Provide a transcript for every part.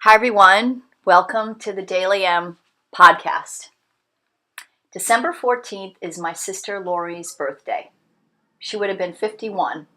Hi, everyone. Welcome to the Daily M podcast. December 14th is my sister Lori's birthday. She would have been 51.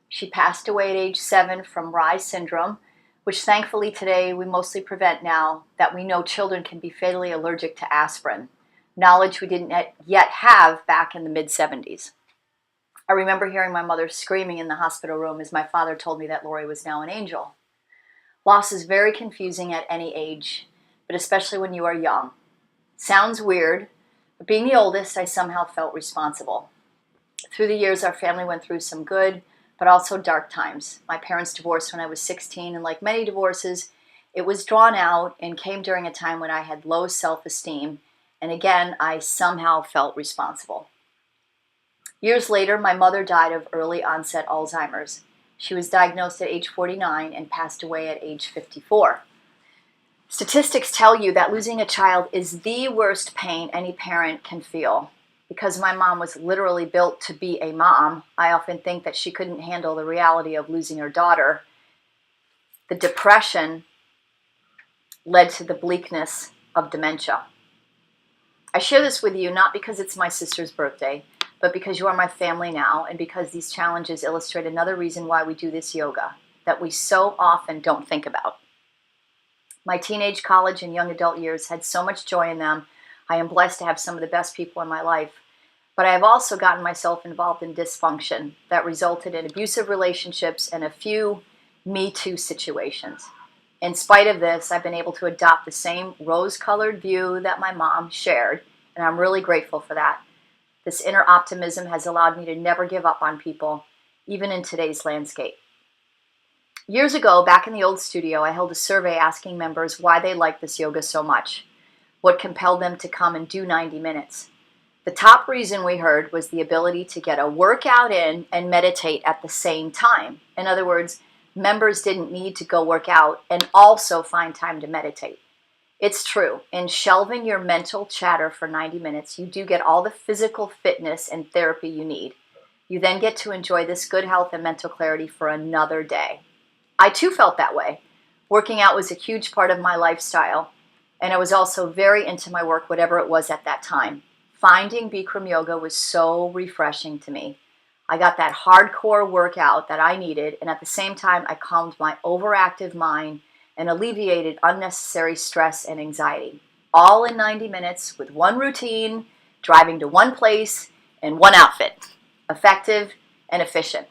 She passed away at age 7 from Rye syndrome, which thankfully today we mostly prevent now that we know children can be fatally allergic to aspirin, knowledge we didn't yet have back in the mid-70s. I remember hearing my mother screaming in the hospital room as my father told me that Lori was now an angel. Loss is very confusing at any age, but especially when you are young. Sounds weird, but being the oldest, I somehow felt responsible. Through the years, our family went through some good, but also dark times. My parents divorced when I was 16, and like many divorces, it was drawn out and came during a time when I had low self-esteem, and again, I somehow felt responsible. Years later, my mother died of early onset Alzheimer's. She was diagnosed at age 49 and passed away at age 54. Statistics tell you that losing a child is the worst pain any parent can feel. Because my mom was literally built to be a mom, I often think that she couldn't handle the reality of losing her daughter. The depression led to the bleakness of dementia. I share this with you not because it's my sister's birthday, but because you are my family now, and because these challenges illustrate another reason why we do this yoga that we so often don't think about. My teenage, college, and young adult years had so much joy in them. I am blessed to have some of the best people in my life, but I have also gotten myself involved in dysfunction that resulted in abusive relationships and a few Me Too situations. In spite of this, I've been able to adopt the same rose-colored view that my mom shared, and I'm really grateful for that. This inner optimism has allowed me to never give up on people, even in today's landscape. Years ago, back in the old studio, I held a survey asking members why they liked this yoga so much, what compelled them to come and do 90 minutes. The top reason we heard was the ability to get a workout in and meditate at the same time. In other words, members didn't need to go work out and also find time to meditate. It's true. In shelving your mental chatter for 90 minutes, you do get all the physical fitness and therapy you need. You then get to enjoy this good health and mental clarity for another day. I too felt that way. Working out was a huge part of my lifestyle, and I was also very into my work, whatever it was at that time. Finding Bikram yoga was so refreshing to me. I got that hardcore workout that I needed, and at the same time, I calmed my overactive mind and alleviated unnecessary stress and anxiety. All in 90 minutes with one routine, driving to one place, and one outfit. Effective and efficient.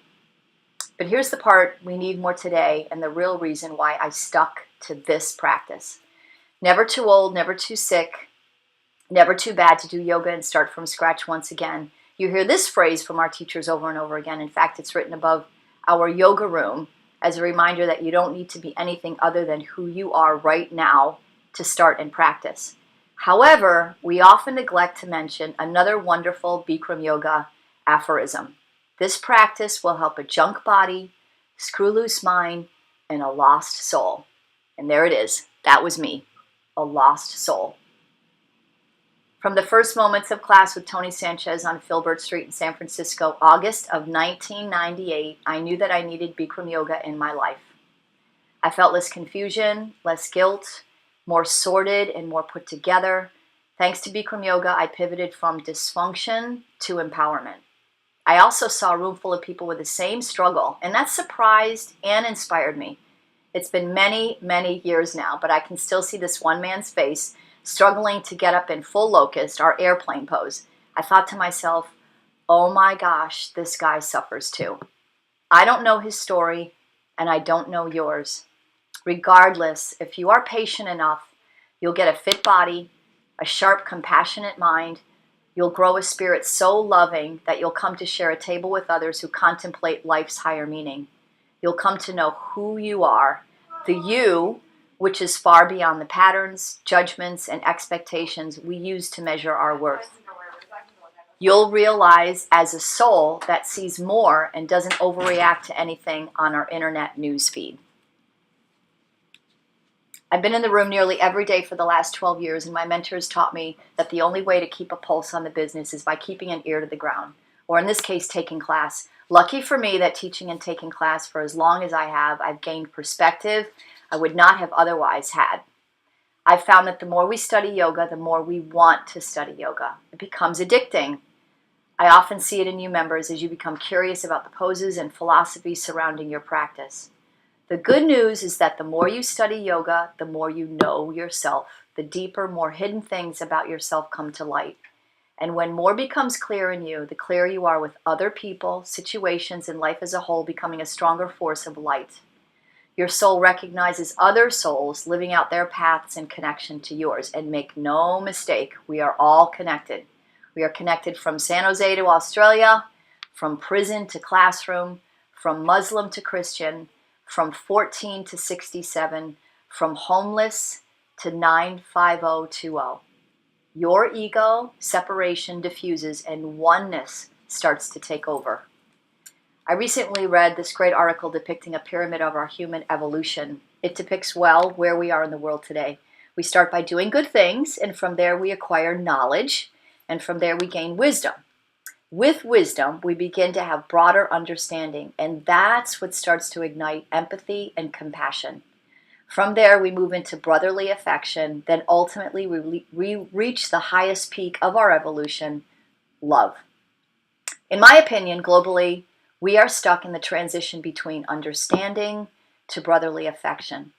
But here's the part we need more today and the real reason why I stuck to this practice. Never too old, never too sick, never too bad to do yoga and start from scratch once again. You hear this phrase from our teachers over and over again. In fact, it's written above our yoga room as a reminder that you don't need to be anything other than who you are right now to start and practice. However, we often neglect to mention another wonderful Bikram yoga aphorism. This practice will help a junk body, screw loose mind, and a lost soul. And there it is. That was me, a lost soul. From the first moments of class with Tony Sanchez on Filbert Street in San Francisco, August of 1998, I knew that I needed Bikram yoga in my life. I felt less confusion, less guilt, more sorted and more put together. Thanks to Bikram yoga, I pivoted from dysfunction to empowerment. I also saw a room full of people with the same struggle, and that surprised and inspired me. It's been many, many years now, but I can still see this one man's face struggling to get up in full locust, our airplane pose. I thought to myself, oh my gosh, this guy suffers too. I don't know his story, and I don't know yours. Regardless, if you are patient enough, you'll get a fit body, a sharp, compassionate mind. You'll grow a spirit so loving that you'll come to share a table with others who contemplate life's higher meaning. You'll come to know who you are, the you, which is far beyond the patterns, judgments, and expectations we use to measure our worth. You'll realize as a soul that sees more and doesn't overreact to anything on our internet news feed. I've been in the room nearly every day for the last 12 years, and my mentors taught me that the only way to keep a pulse on the business is by keeping an ear to the ground, or in this case, taking class. Lucky for me that teaching and taking class for as long as I have, I've gained perspective, I would not have otherwise had. I've found that the more we study yoga, the more we want to study yoga. It becomes addicting. I often see it in new members as you become curious about the poses and philosophies surrounding your practice. The good news is that the more you study yoga, the more you know yourself. The deeper, more hidden things about yourself come to light. And when more becomes clear in you, the clearer you are with other people, situations, and life as a whole, becoming a stronger force of light. Your soul recognizes other souls living out their paths in connection to yours. And make no mistake, we are all connected. We are connected from San Jose to Australia, from prison to classroom, from Muslim to Christian, from 14 to 67, from homeless to 95020. Your ego, separation diffuses, and oneness starts to take over. I recently read this great article depicting a pyramid of our human evolution. It depicts well where we are in the world today. We start by doing good things, and from there we acquire knowledge, and from there we gain wisdom. With wisdom, we begin to have broader understanding, and that's what starts to ignite empathy and compassion. From there, we move into brotherly affection, then ultimately we reach the highest peak of our evolution, love. In my opinion, globally, we are stuck in the transition between understanding to brotherly affection.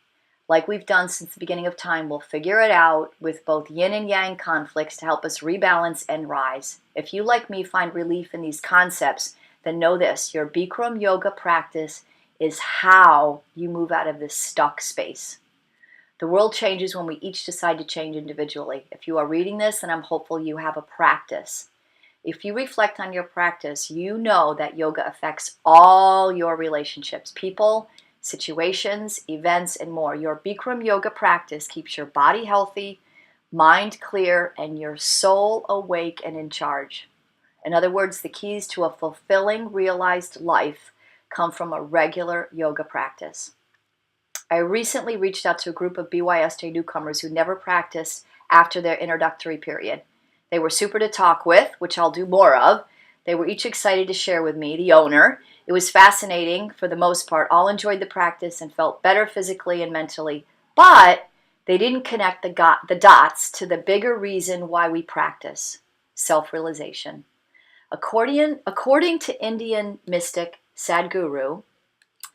Like we've done since the beginning of time, we'll figure it out with both yin and yang conflicts to help us rebalance and rise. If you, like me, find relief in these concepts, then know this: your Bikram yoga practice is how you move out of this stuck space. The world changes when we each decide to change individually. If you are reading this, then I'm hopeful you have a practice. If you reflect on your practice, you know that yoga affects all your relationships, people, situations, events, and more. Your Bikram yoga practice keeps your body healthy, mind clear, and your soul awake and in charge. In other words, the keys to a fulfilling, realized life come from a regular yoga practice. I recently reached out to a group of BYSJ newcomers who never practiced after their introductory period. They were super to talk with, which I'll do more of. They were each excited to share with me, the owner. It was fascinating for the most part. All enjoyed the practice and felt better physically and mentally. But they didn't connect the dots to the bigger reason why we practice: self-realization. According to Indian mystic Sadhguru,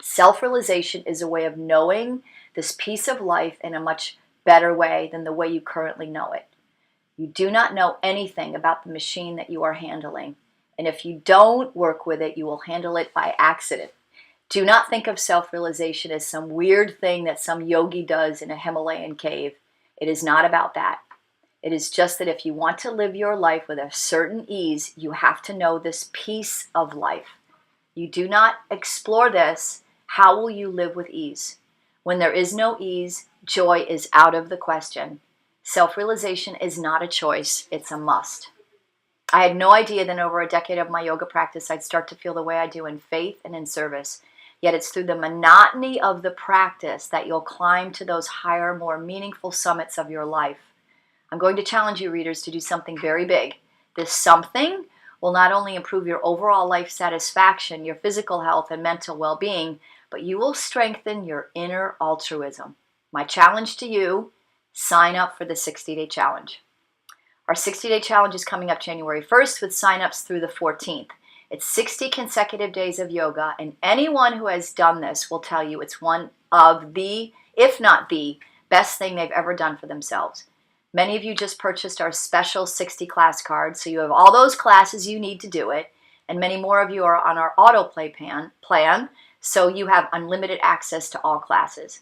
self-realization is a way of knowing this piece of life in a much better way than the way you currently know it. You do not know anything about the machine that you are handling. And if you don't work with it, you will handle it by accident. Do not think of self-realization as some weird thing that some yogi does in a Himalayan cave. It is not about that. It is just that if you want to live your life with a certain ease, you have to know this piece of life. You do not explore this, how will you live with ease? When there is no ease, joy is out of the question. Self-realization is not a choice, it's a must. I had no idea that in over a decade of my yoga practice, I'd start to feel the way I do in faith and in service. Yet it's through the monotony of the practice that you'll climb to those higher, more meaningful summits of your life. I'm going to challenge you, readers, to do something very big. This something will not only improve your overall life satisfaction, your physical health, and mental well-being, but you will strengthen your inner altruism. My challenge to you: sign up for the 60-day challenge. Our 60-day challenge is coming up January 1st with sign-ups through the 14th. It's 60 consecutive days of yoga, and anyone who has done this will tell you it's one of the, if not the, best thing they've ever done for themselves. Many of you just purchased our special 60 class card, so you have all those classes you need to do it, and many more of you are on our autoplay plan, so you have unlimited access to all classes.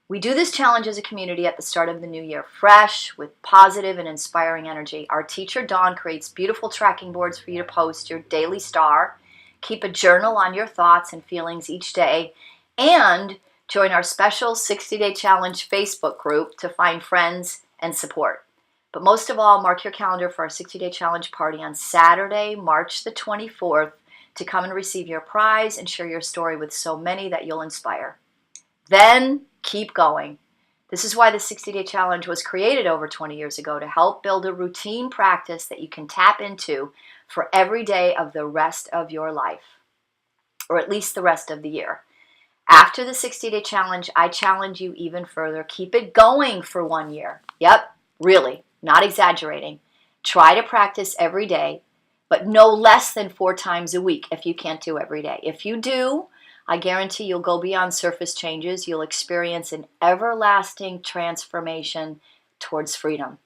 We do this challenge as a community at the start of the new year, fresh, with positive and inspiring energy. Our teacher, Dawn, creates beautiful tracking boards for you to post your daily star, keep a journal on your thoughts and feelings each day, and join our special 60-day challenge Facebook group to find friends and support. But most of all, mark your calendar for our 60-day challenge party on Saturday, March the 24th, to come and receive your prize and share your story with so many that you'll inspire. Then keep going. This is why the 60-day challenge was created over 20 years ago, to help build a routine practice that you can tap into for every day of the rest of your life, or at least the rest of the year. After the 60-day challenge, I challenge you even further. Keep it going for 1 year. Yep, really, not exaggerating. Try to practice every day, but no less than 4 times a week if you can't do every day. If you do, I guarantee you'll go beyond surface changes. You'll experience an everlasting transformation towards freedom.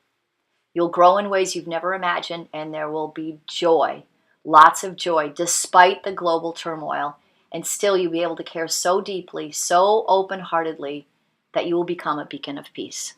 You'll grow in ways you've never imagined, and there will be joy, lots of joy, despite the global turmoil. And still you'll be able to care so deeply, so open-heartedly, that you will become a beacon of peace.